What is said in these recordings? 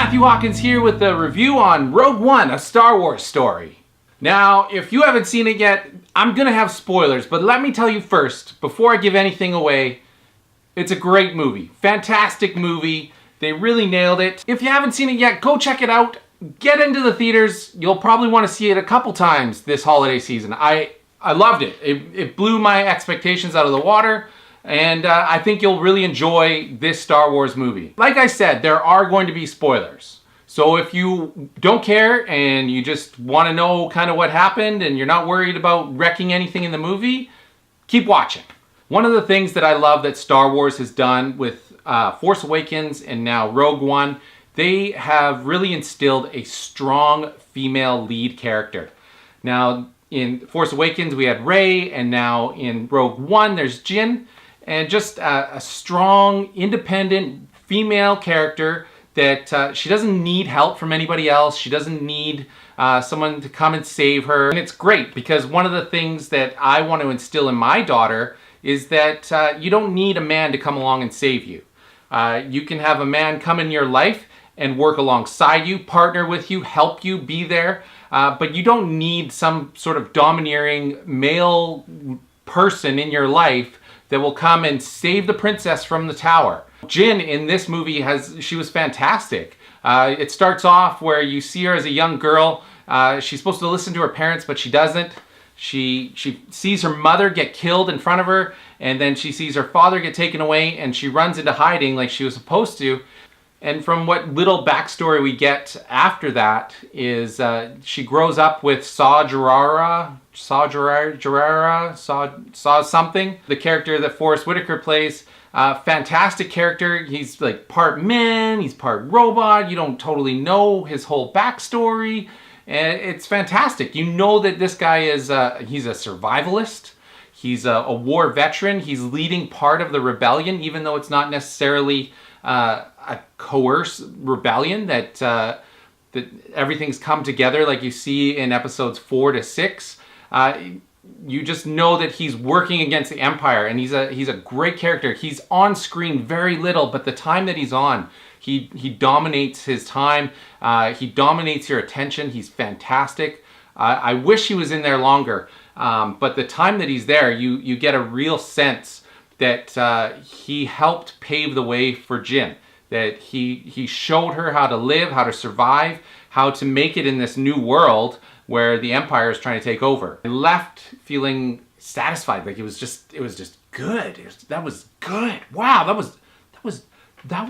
Matthew Hawkins here with a review on Rogue One, a Star Wars story. Now, if you haven't seen it yet, I'm gonna have spoilers, but let me tell you first, before I give anything away, it's a great movie. Fantastic movie. They really nailed it. If you haven't seen it yet, go check it out. Get into the theaters. You'll probably want to see it a couple times this holiday season. I loved it. It blew my expectations out of the water. And I think you'll really enjoy this Star Wars movie. Like I said, there are going to be spoilers. So if you don't care and you just want to know kind of what happened and you're not worried about wrecking anything in the movie, keep watching. One of the things that I love that Star Wars has done with Force Awakens and now Rogue One, they have really instilled a strong female lead character. Now, in Force Awakens, we had Rey, and now in Rogue One, there's Jyn. And just a strong, independent female character that she doesn't need help from anybody else. She doesn't need someone to come and save her. And it's great because one of the things that I want to instill in my daughter is that you don't need a man to come along and save you. You can have a man come in your life and work alongside you, partner with you, help you, be there. But you don't need some sort of domineering male person in your life that will come and save the princess from the tower. Jyn in this movie she was fantastic. It starts off where you see her as a young girl. She's supposed to listen to her parents, but she doesn't. She sees her mother get killed in front of her, and then she sees her father get taken away, and she runs into hiding like she was supposed to. And from what little backstory we get after that is she grows up with Saw something, the character that Forrest Whitaker plays. Fantastic character. He's like part man, he's part robot. You don't totally know his whole backstory. And it's fantastic. You know that this guy is he's a survivalist. He's a war veteran. He's leading part of the rebellion, even though it's not necessarily a coerced rebellion, that everything's come together like you see in episodes 4 to 6. You just know that he's working against the Empire, and he's a great character. He's on screen very little, but the time that he's on, he dominates his time. He dominates your attention. He's fantastic. I wish he was in there longer, but the time that he's there, you get a real sense that he helped pave the way for Jyn. That he showed her how to live, how to survive, how to make it in this new world where the Empire is trying to take over. I left feeling satisfied, like it was just good. That was good. Wow, that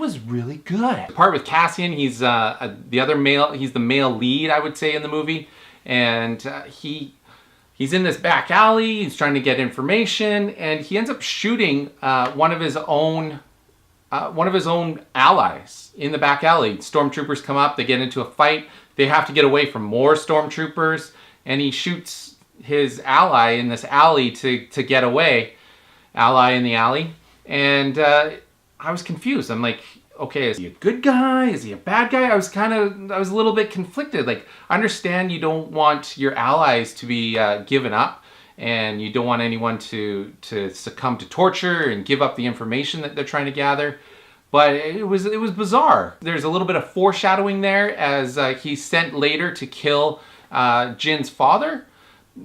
was really good. The part with Cassian, he's the other male. He's the male lead, I would say, in the movie, and he's in this back alley. He's trying to get information, and he ends up shooting one of his own allies in the back alley. Stormtroopers come up, they get into a fight, they have to get away from more stormtroopers, and he shoots his ally in this alley to get away. Ally in the alley. And I was confused. I'm like, okay, is he a good guy? Is he a bad guy? I was a little bit conflicted. Like, I understand you don't want your allies to be given up, and you don't want anyone to succumb to torture and give up the information that they're trying to gather. But it was bizarre. There's a little bit of foreshadowing there as he's sent later to kill Jyn's father.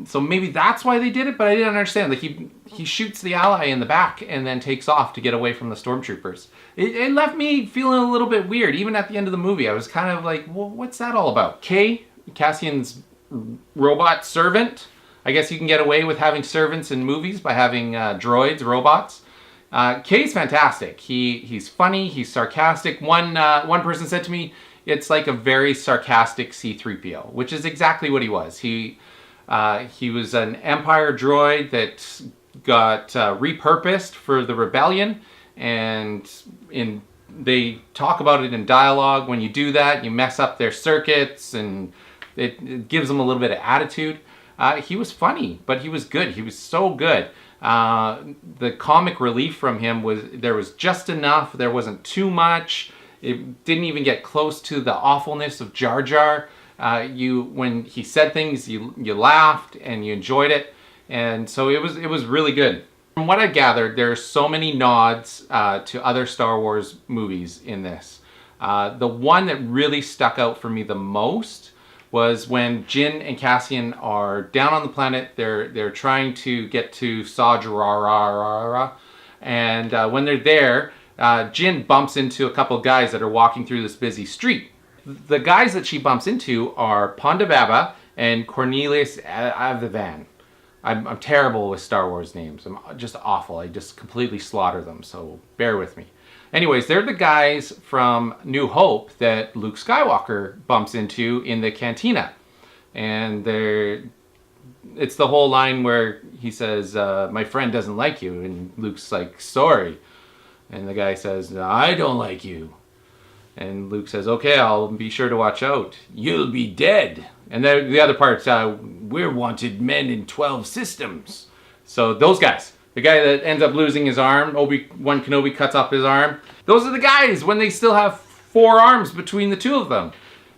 So maybe that's why they did it, but I didn't understand. Like he shoots the ally in the back and then takes off to get away from the stormtroopers. It left me feeling a little bit weird. Even at the end of the movie, I was kind of like, well, what's that all about? Cassian's robot servant. I guess you can get away with having servants in movies by having droids, robots. Kay's fantastic. He's funny, he's sarcastic. One person said to me, it's like a very sarcastic C-3PO, which is exactly what he was. He was an Empire droid that got repurposed for the rebellion, and they talk about it in dialogue. When you do that, you mess up their circuits, and it gives them a little bit of attitude. He was funny, but he was good. He was so good. The comic relief from him there was just enough. There wasn't too much. It didn't even get close to the awfulness of Jar Jar. When he said things, you laughed and you enjoyed it, and so it was really good. From what I gathered, there are so many nods to other Star Wars movies in this. The one that really stuck out for me the most was when Jin and Cassian are down on the planet. They're trying to get to Saw Gerrera, and when they're there, Jin bumps into a couple guys that are walking through this busy street. The guys that she bumps into are Ponda Baba and Cornelius Avevan. I'm terrible with Star Wars names. I'm just awful. I just completely slaughter them, so bear with me. Anyways, they're the guys from New Hope that Luke Skywalker bumps into in the cantina. And it's the whole line where he says, my friend doesn't like you. And Luke's like, sorry. And the guy says, no, I don't like you. And Luke says, okay, I'll be sure to watch out. You'll be dead. And then the other part's, we're wanted men in 12 systems. So those guys. The guy that ends up losing his arm, Obi-Wan Kenobi cuts off his arm. Those are the guys when they still have 4 arms between the two of them.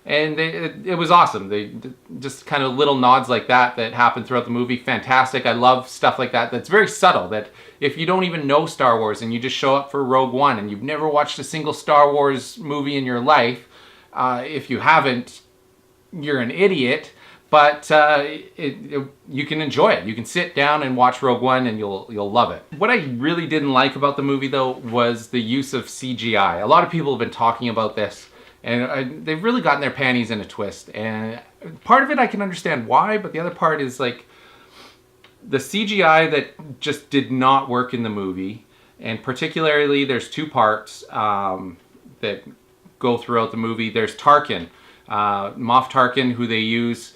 And it was awesome. They just kind of little nods like that happen throughout the movie. Fantastic. I love stuff like that. That's very subtle. That if you don't even know Star Wars and you just show up for Rogue One and you've never watched a single Star Wars movie in your life, if you haven't, you're an idiot. But you can enjoy it. You can sit down and watch Rogue One and you'll love it. What I really didn't like about the movie though was the use of CGI. A lot of people have been talking about this and they've really gotten their panties in a twist. And part of it I can understand why, but the other part is like the CGI that just did not work in the movie. And particularly there's 2 parts that go throughout the movie. There's Tarkin, Moff Tarkin, who they use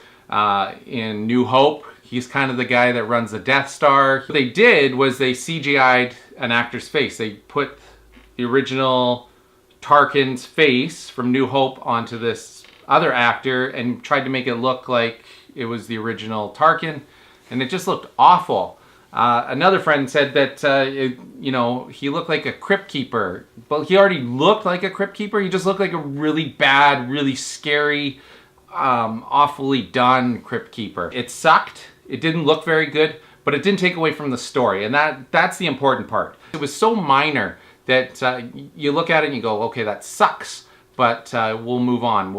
in New Hope. He's kind of the guy that runs the Death Star. What they did was they CGI'd an actor's face. They put the original Tarkin's face from New Hope onto this other actor and tried to make it look like it was the original Tarkin, and it just looked awful. Another friend said that he looked like a crypt keeper, but he already looked like a crypt keeper. He just looked like a really bad, really scary, awfully done crypt keeper. It sucked. It didn't look very good, but it didn't take away from the story, and that's the important part. It was so minor that you look at it and you go, okay, that sucks, but we'll move on.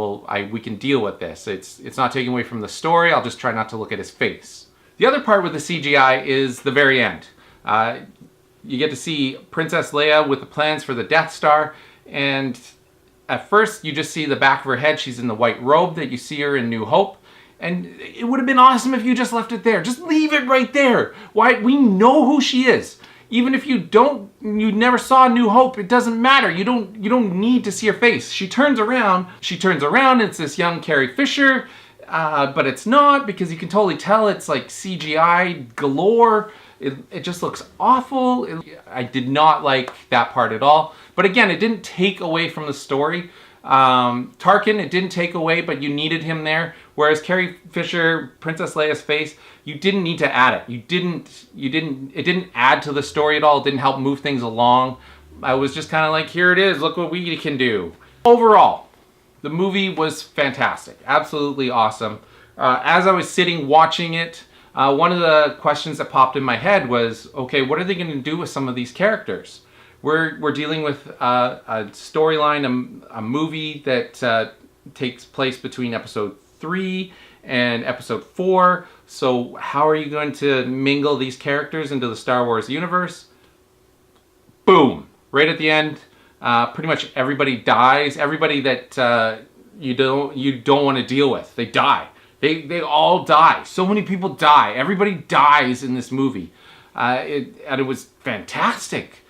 We can deal with this. It's not taking away from the story. I'll just try not to look at his face. The other part with the CGI is the very end. You get to see Princess Leia with the plans for the Death Star, and at first you just see the back of her head. She's in the white robe that you see her in New Hope. And it would have been awesome if you just left it there. Just leave it right there. Why? We know who she is. Even if you never saw New Hope, it doesn't matter. You don't need to see her face. She turns around, it's this young Carrie Fisher, but it's not, because you can totally tell it's like CGI galore. It just looks awful. I did not like that part at all. But again, it didn't take away from the story. Tarkin, it didn't take away, but you needed him there. Whereas Carrie Fisher, Princess Leia's face, you didn't need to add it. It didn't add to the story at all. It didn't help move things along. I was just kind of like, here it is, look what we can do. Overall, the movie was fantastic. Absolutely awesome. As I was sitting watching it, one of the questions that popped in my head was, okay, what are they going to do with some of these characters? We're dealing with a storyline, a movie that takes place between episode 3 and episode 4. So how are you going to mingle these characters into the Star Wars universe? Boom! Right at the end, pretty much everybody dies. Everybody that you don't want to deal with, they die. They all die. So many people die. Everybody dies in this movie, and it was fantastic.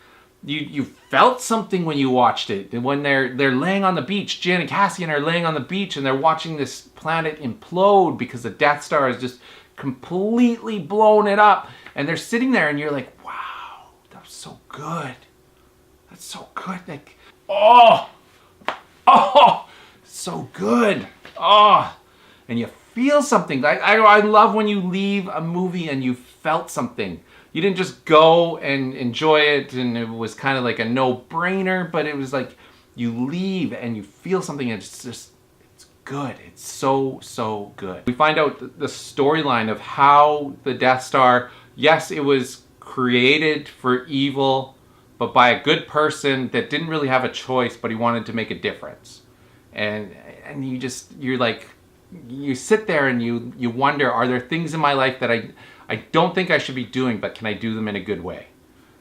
You felt something when you watched it. When they're laying on the beach, Jan and Cassian are laying on the beach and they're watching this planet implode because the Death Star has just completely blown it up. And they're sitting there and you're like, wow, that was so good. That's so good. Like, oh, so good. Oh, and you feel something. I love when you leave a movie and you felt something. You didn't just go and enjoy it and it was kind of like a no-brainer, but it was like you leave and you feel something and it's good. It's so good. We find out the storyline of how the Death Star, yes, it was created for evil, but by a good person that didn't really have a choice, but he wanted to make a difference. And you're like, you sit there and you wonder, are there things in my life that I don't think I should be doing, but can I do them in a good way?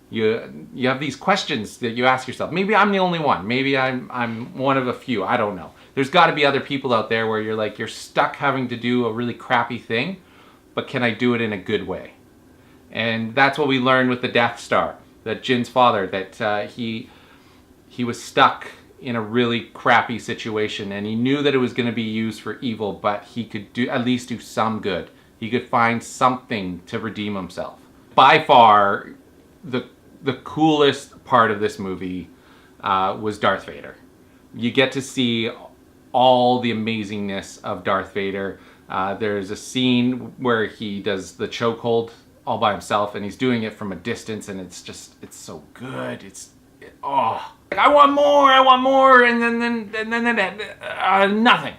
You have these questions that you ask yourself. Maybe I'm the only one. Maybe I'm one of a few. I don't know. There's got to be other people out there where you're like, you're stuck having to do a really crappy thing, but can I do it in a good way? And that's what we learned with the Death Star, that Jin's father, that he was stuck in a really crappy situation, and he knew that it was going to be used for evil, but he could at least do some good. He could find something to redeem himself. By far, the coolest part of this movie was Darth Vader. You get to see all the amazingness of Darth Vader. There's a scene where he does the chokehold all by himself, and he's doing it from a distance, and it's so good. I want more, and then nothing.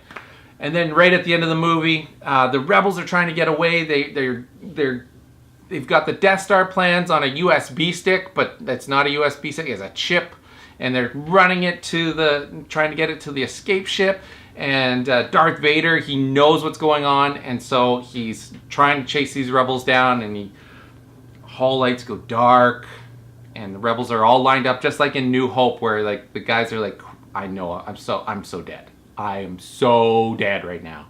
And then right at the end of the movie, the rebels are trying to get away. They've got the Death Star plans on a USB stick, but that's not a USB stick, it's a chip. And they're running it trying to get it to the escape ship. And Darth Vader, he knows what's going on, and so he's trying to chase these rebels down, and hall lights go dark, and the rebels are all lined up, just like in New Hope, where like the guys are like, I know, I'm so dead. I am so dead right now.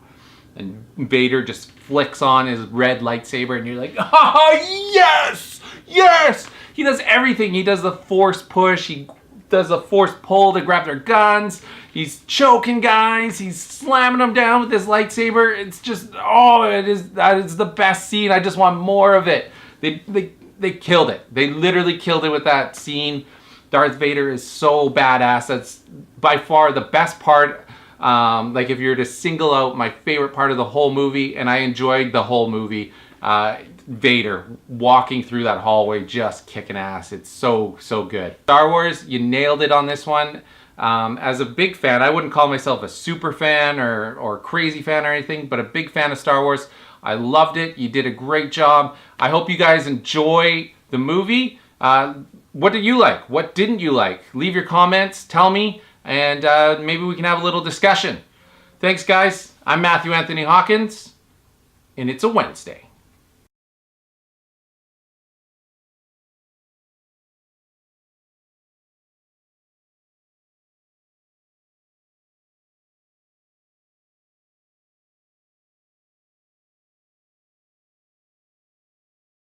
And Vader just flicks on his red lightsaber, and you're like, oh, yes! Yes! He does everything. He does the force push. He does the force pull to grab their guns. He's choking guys. He's slamming them down with his lightsaber. It's just, that is the best scene. I just want more of it. They killed it. They literally killed it with that scene. Darth Vader is so badass. That's by far the best part. Like if you were to single out my favorite part of the whole movie, and I enjoyed the whole movie, Vader walking through that hallway just kicking ass. It's so good. Star Wars, you nailed it on this one. As a big fan, I wouldn't call myself a super fan or crazy fan or anything, but a big fan of Star Wars. I loved it. You did a great job. I hope you guys enjoy the movie. What did you like? What didn't you like? Leave your comments. Tell me. And maybe we can have a little discussion. Thanks, guys. I'm Matthew Anthony Hawkins, and it's a Wednesday.